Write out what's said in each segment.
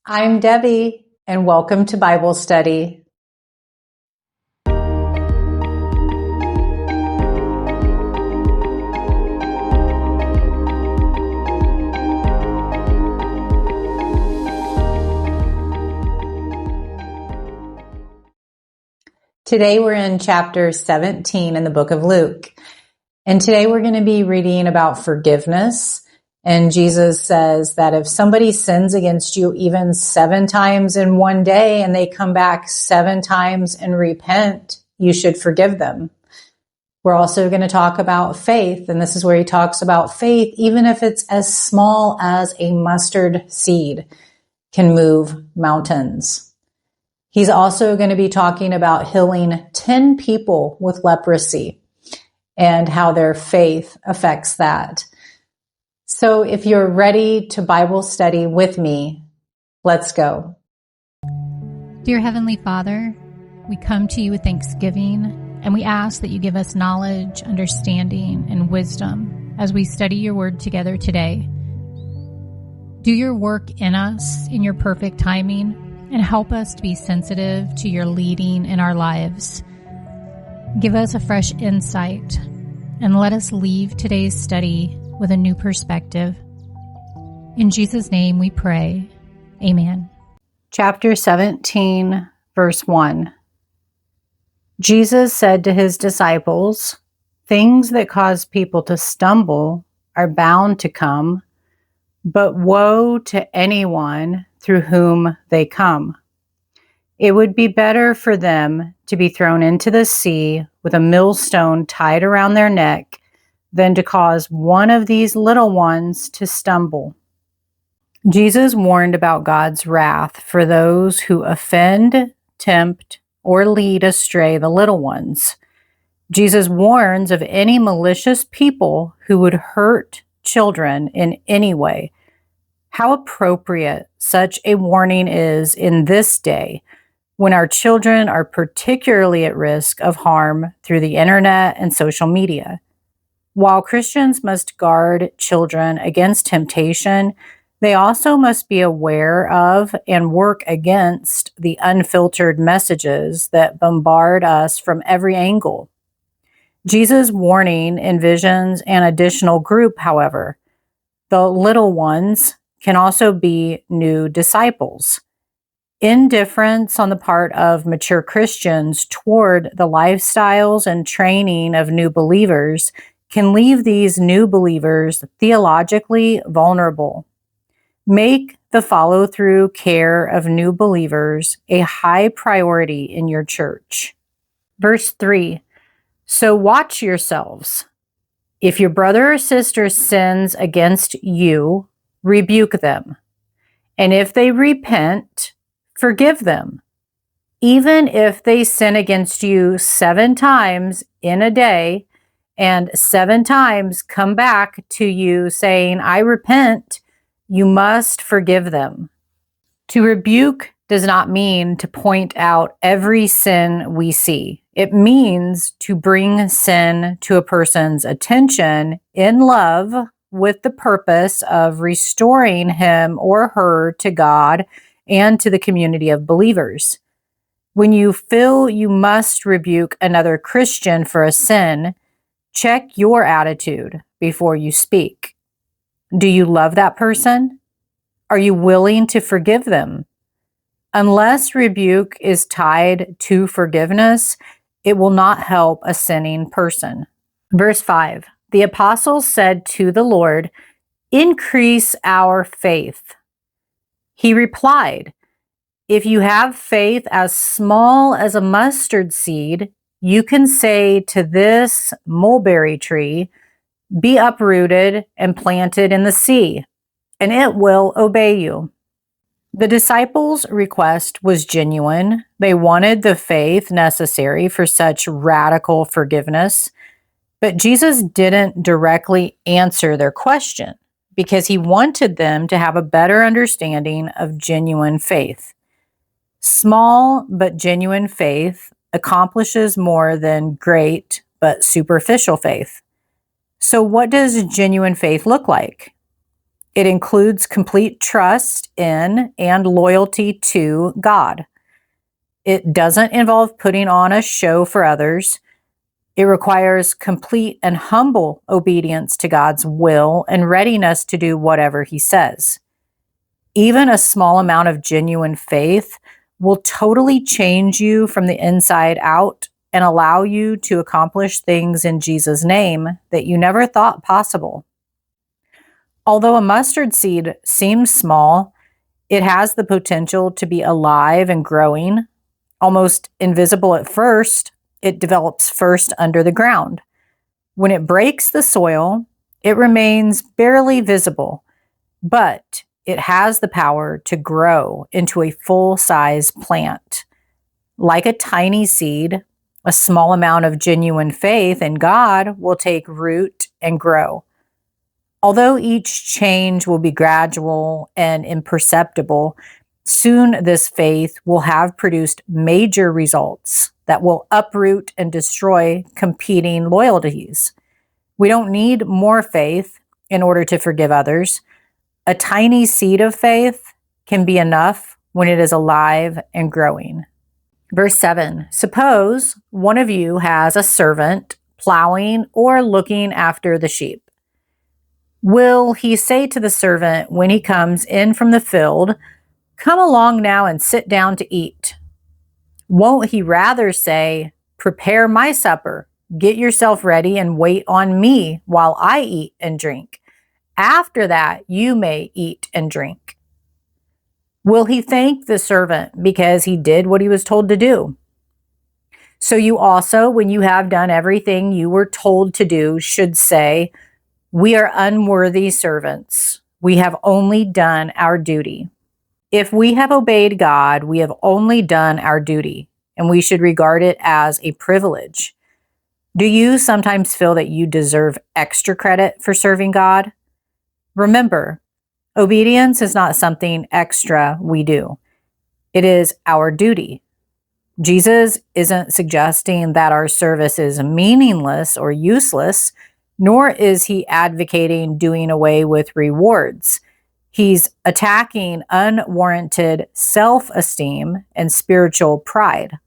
I'm Debbie, and welcome to Bible Study. Today we're in chapter 17 in the book of Luke. And today we're going to be reading about forgiveness. And Jesus says that if somebody sins against you even 7 times in one day and they come back 7 times and repent, you should forgive them. We're also going to talk about faith. And this is where he talks about faith, even if it's as small as a mustard seed, can move mountains. He's also going to be talking about healing 10 people with leprosy and how their faith affects that. So if you're ready to Bible study with me, let's go. Dear Heavenly Father, we come to you with thanksgiving, and we ask that you give us knowledge, understanding, and wisdom as we study your word together today. Do your work in us in your perfect timing, and help us to be sensitive to your leading in our lives. Give us a fresh insight, and let us leave today's study with a new perspective. In Jesus' name we pray. Amen. Chapter 17, verse 1. Jesus said to his disciples, "Things that cause people to stumble are bound to come, but woe to anyone through whom they come. It would be better for them to be thrown into the sea with a millstone tied around their neck than to cause one of these little ones to stumble." Jesus warned about God's wrath for those who offend, tempt, or lead astray the little ones. Jesus warns of any malicious people who would hurt children in any way. How appropriate such a warning is in this day, when our children are particularly at risk of harm through the internet and social media. While Christians must guard children against temptation, they also must be aware of and work against the unfiltered messages that bombard us from every angle. Jesus' warning envisions an additional group, however. The little ones can also be new disciples. Indifference on the part of mature Christians toward the lifestyles and training of new believers can leave these new believers theologically vulnerable. Make the follow-through care of new believers a high priority in your church. Verse 3, so watch yourselves. If your brother or sister sins against you, rebuke them. And if they repent, forgive them. Even if they sin against you 7 times in a day, and 7 times come back to you saying, I repent, you must forgive them. To rebuke does not mean to point out every sin we see. It means to bring sin to a person's attention in love with the purpose of restoring him or her to God and to the community of believers. When you feel you must rebuke another Christian for a sin, check your attitude before you speak. Do you love that person? Are you willing to forgive them? Unless rebuke is tied to forgiveness, it will not help a sinning person. Verse 5, the apostles said to the Lord, increase our faith. He replied, if you have faith as small as a mustard seed, you can say to this mulberry tree, be uprooted and planted in the sea, and it will obey you. The disciples' request was genuine. They wanted the faith necessary for such radical forgiveness, but Jesus didn't directly answer their question because he wanted them to have a better understanding of genuine faith. Small but genuine faith accomplishes more than great but superficial faith. So what does genuine faith look like? It includes complete trust in and loyalty to God. It doesn't involve putting on a show for others. It requires complete and humble obedience to God's will and readiness to do whatever He says. Even a small amount of genuine faith will totally change you from the inside out and allow you to accomplish things in Jesus' name that you never thought possible. Although a mustard seed seems small, it has the potential to be alive and growing. Almost invisible at first, it develops first under the ground. When it breaks the soil, it remains barely visible, but it has the power to grow into a full-size plant. Like a tiny seed, a small amount of genuine faith in God will take root and grow. Although each change will be gradual and imperceptible, soon this faith will have produced major results that will uproot and destroy competing loyalties. We don't need more faith in order to forgive others. A tiny seed of faith can be enough when it is alive and growing. Verse 7, suppose one of you has a servant plowing or looking after the sheep. Will he say to the servant when he comes in from the field, "Come along now and sit down to eat"? Won't he rather say, "Prepare my supper, get yourself ready and wait on me while I eat and drink. After that, you may eat and drink"? Will he thank the servant because he did what he was told to do? So you also, when you have done everything you were told to do, should say, "We are unworthy servants. We have only done our duty." If we have obeyed God, we have only done our duty, and we should regard it as a privilege. Do you sometimes feel that you deserve extra credit for serving God? Remember, obedience is not something extra we do. It is our duty. Jesus isn't suggesting that our service is meaningless or useless, nor is he advocating doing away with rewards. He's attacking unwarranted self-esteem and spiritual pride.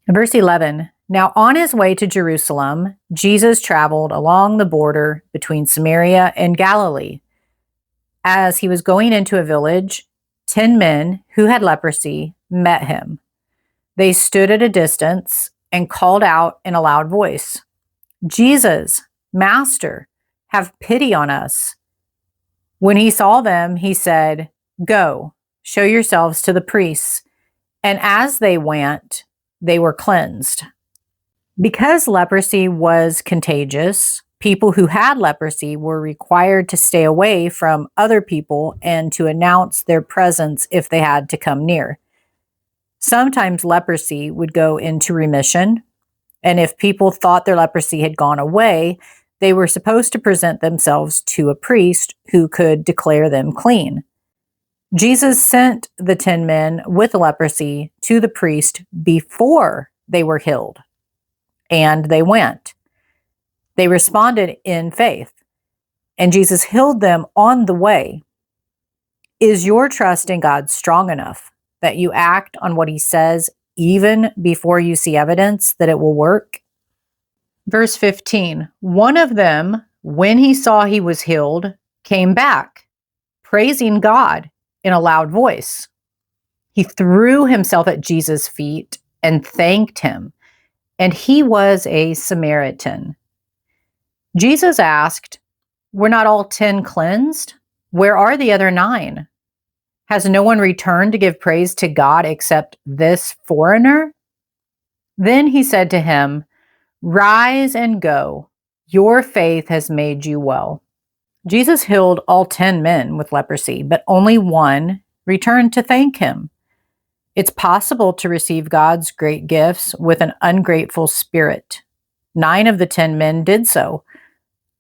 Verse 11, now on his way to Jerusalem, Jesus traveled along the border between Samaria and Galilee. As he was going into a village, 10 men who had leprosy met him. They stood at a distance and called out in a loud voice, "Jesus, Master, have pity on us." When he saw them, he said, "Go, show yourselves to the priests." And as they went, they were cleansed. Because leprosy was contagious, people who had leprosy were required to stay away from other people and to announce their presence if they had to come near. Sometimes leprosy would go into remission, and if people thought their leprosy had gone away, they were supposed to present themselves to a priest who could declare them clean. Jesus sent the 10 men with leprosy to the priest before they were healed, and they went. They responded in faith, and Jesus healed them on the way. Is your trust in God strong enough that you act on what he says even before you see evidence that it will work? Verse 15, one of them, when he saw he was healed, came back, praising God in a loud voice. He threw himself at Jesus' feet and thanked him, and he was a Samaritan. Jesus asked, "Were not all 10 cleansed? Where are the other 9? Has no one returned to give praise to God except this foreigner?" Then he said to him, "Rise and go. Your faith has made you well." Jesus healed all 10 men with leprosy, but only one returned to thank him. It's possible to receive God's great gifts with an ungrateful spirit. 9 of the 10 men did so.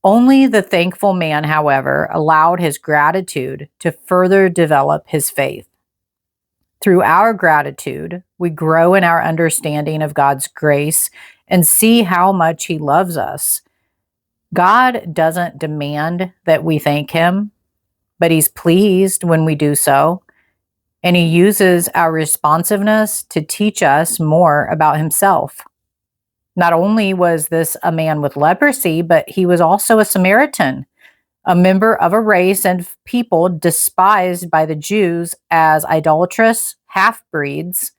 Only the thankful man, however, allowed his gratitude to further develop his faith. Through our gratitude, we grow in our understanding of God's grace and see how much he loves us. God doesn't demand that we thank him. but he's pleased when we do so. And he uses our responsiveness to teach us more about himself. Not only was this a man with leprosy, but he was also a Samaritan, a member of a race and people despised by the Jews as idolatrous half-breeds.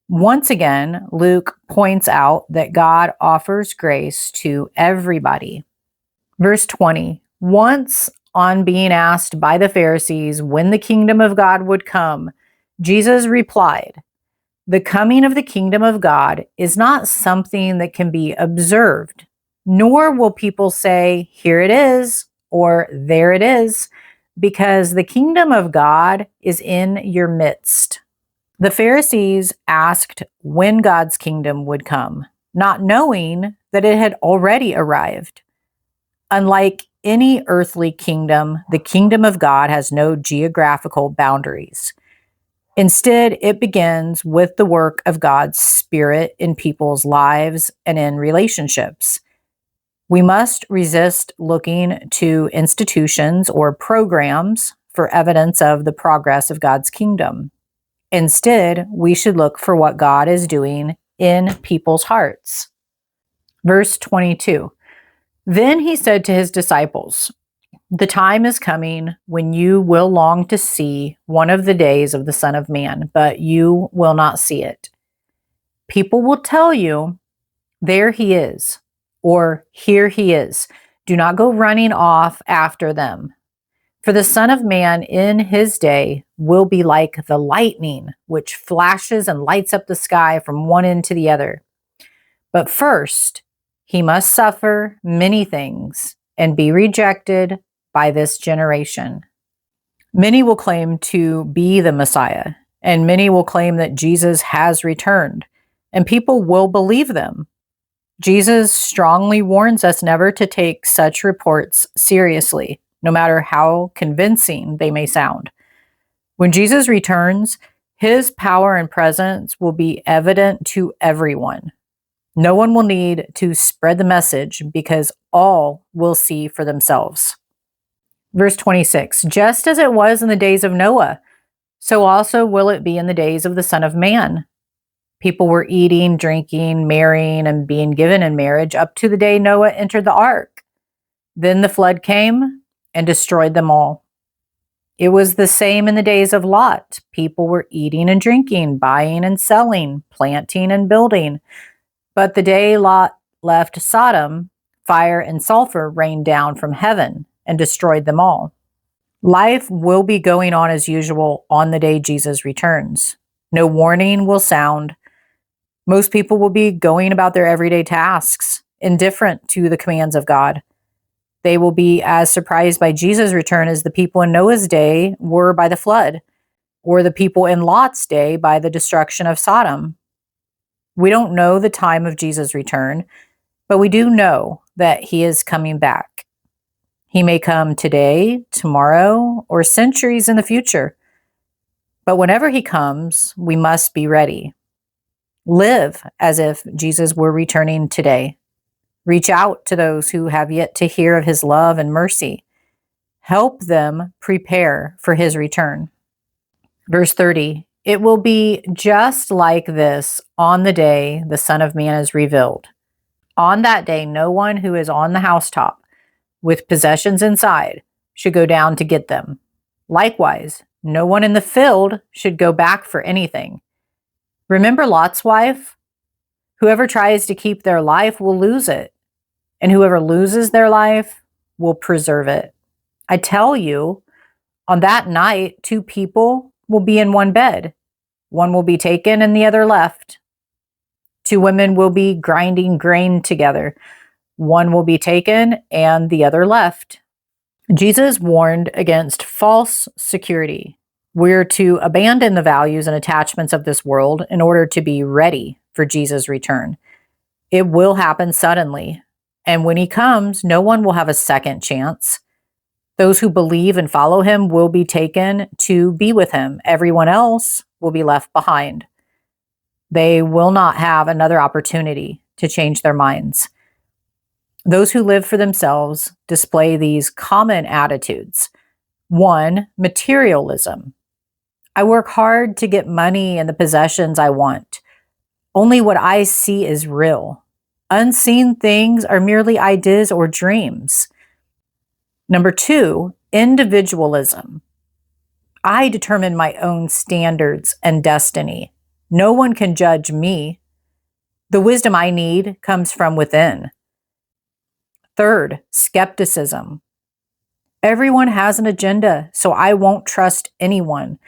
Once again, Luke points out that God offers grace to everybody. Verse 20, once on being asked by the Pharisees when the kingdom of God would come, Jesus replied, "The coming of the kingdom of God is not something that can be observed, nor will people say, 'Here it is,' or 'There it is,' because the kingdom of God is in your midst." The Pharisees asked when God's kingdom would come, not knowing that it had already arrived. Unlike any earthly kingdom, the kingdom of God has no geographical boundaries. Instead, it begins with the work of God's Spirit in people's lives and in relationships. We must resist looking to institutions or programs for evidence of the progress of God's kingdom. Instead, we should look for what God is doing in people's hearts. Verse 22. Then he said to his disciples, "The time is coming when you will long to see one of the days of the Son of Man, but you will not see it. People will tell you, 'There he is,' or 'Here he is.' Do not go running off after them. For the Son of Man in his day will be like the lightning, which flashes and lights up the sky from one end to the other. But first, he must suffer many things and be rejected by this generation." Many will claim to be the Messiah, and many will claim that Jesus has returned, and people will believe them. Jesus strongly warns us never to take such reports seriously, no matter how convincing they may sound. When Jesus returns, his power and presence will be evident to everyone. No one will need to spread the message because all will see for themselves. Verse 26, just as it was in the days of Noah, so also will it be in the days of the Son of Man. People were eating, drinking, marrying, and being given in marriage up to the day Noah entered the ark. Then the flood came and destroyed them all. It was the same in the days of Lot. People were eating and drinking, buying and selling, planting and building. But the day Lot left Sodom, fire and sulfur rained down from heaven and destroyed them all. Life will be going on as usual on the day Jesus returns. No warning will sound. Most people will be going about their everyday tasks, indifferent to the commands of God. They will be as surprised by Jesus' return as the people in Noah's day were by the flood, or the people in Lot's day by the destruction of Sodom. We don't know the time of Jesus' return, but we do know that he is coming back. He may come today, tomorrow, or centuries in the future. But whenever he comes, we must be ready. Live as if Jesus were returning today. Reach out to those who have yet to hear of his love and mercy. Help them prepare for his return. Verse 30, it will be just like this on the day the Son of Man is revealed. On that day, no one who is on the housetop with possessions inside should go down to get them. Likewise, no one in the field should go back for anything. Remember Lot's wife? Whoever tries to keep their life will lose it, and whoever loses their life will preserve it. I tell you, on that night, two people will be in one bed. One will be taken and the other left. Two women will be grinding grain together. One will be taken and the other left. Jesus warned against false security. We're to abandon the values and attachments of this world in order to be ready for Jesus' return. It will happen suddenly, and when he comes, no one will have a second chance. Those who believe and follow him will be taken to be with him. Everyone else will be left behind. They will not have another opportunity to change their minds. Those who live for themselves display these common attitudes. 1. Materialism. I work hard to get money and the possessions I want. Only what I see is real. Unseen things are merely ideas or dreams. Number 2, individualism. I determine my own standards and destiny. No one can judge me. The wisdom I need comes from within. 3rd, skepticism. Everyone has an agenda, so I won't trust anyone.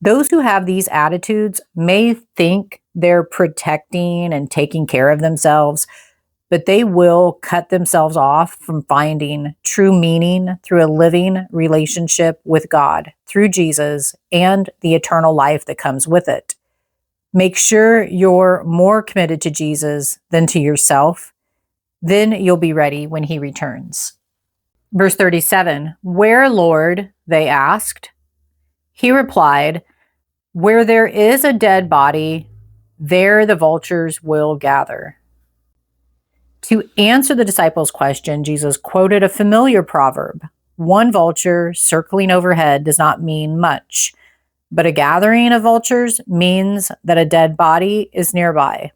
Those who have these attitudes may think they're protecting and taking care of themselves, but they will cut themselves off from finding true meaning through a living relationship with God, through Jesus, and the eternal life that comes with it. Make sure you're more committed to Jesus than to yourself. Then you'll be ready when he returns. Verse 37, "Where, Lord?" they asked. He replied, "Where there is a dead body, there the vultures will gather." To answer the disciples' question, Jesus quoted a familiar proverb. One vulture circling overhead does not mean much, but a gathering of vultures means that a dead body is nearby.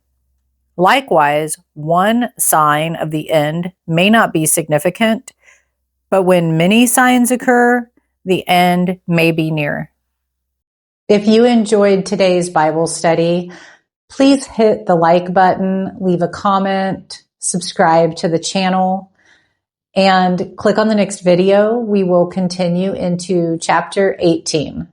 Likewise, one sign of the end may not be significant, but when many signs occur, the end may be near. If you enjoyed today's Bible study, please hit the like button, leave a comment, subscribe to the channel, and click on the next video. We will continue into chapter 18.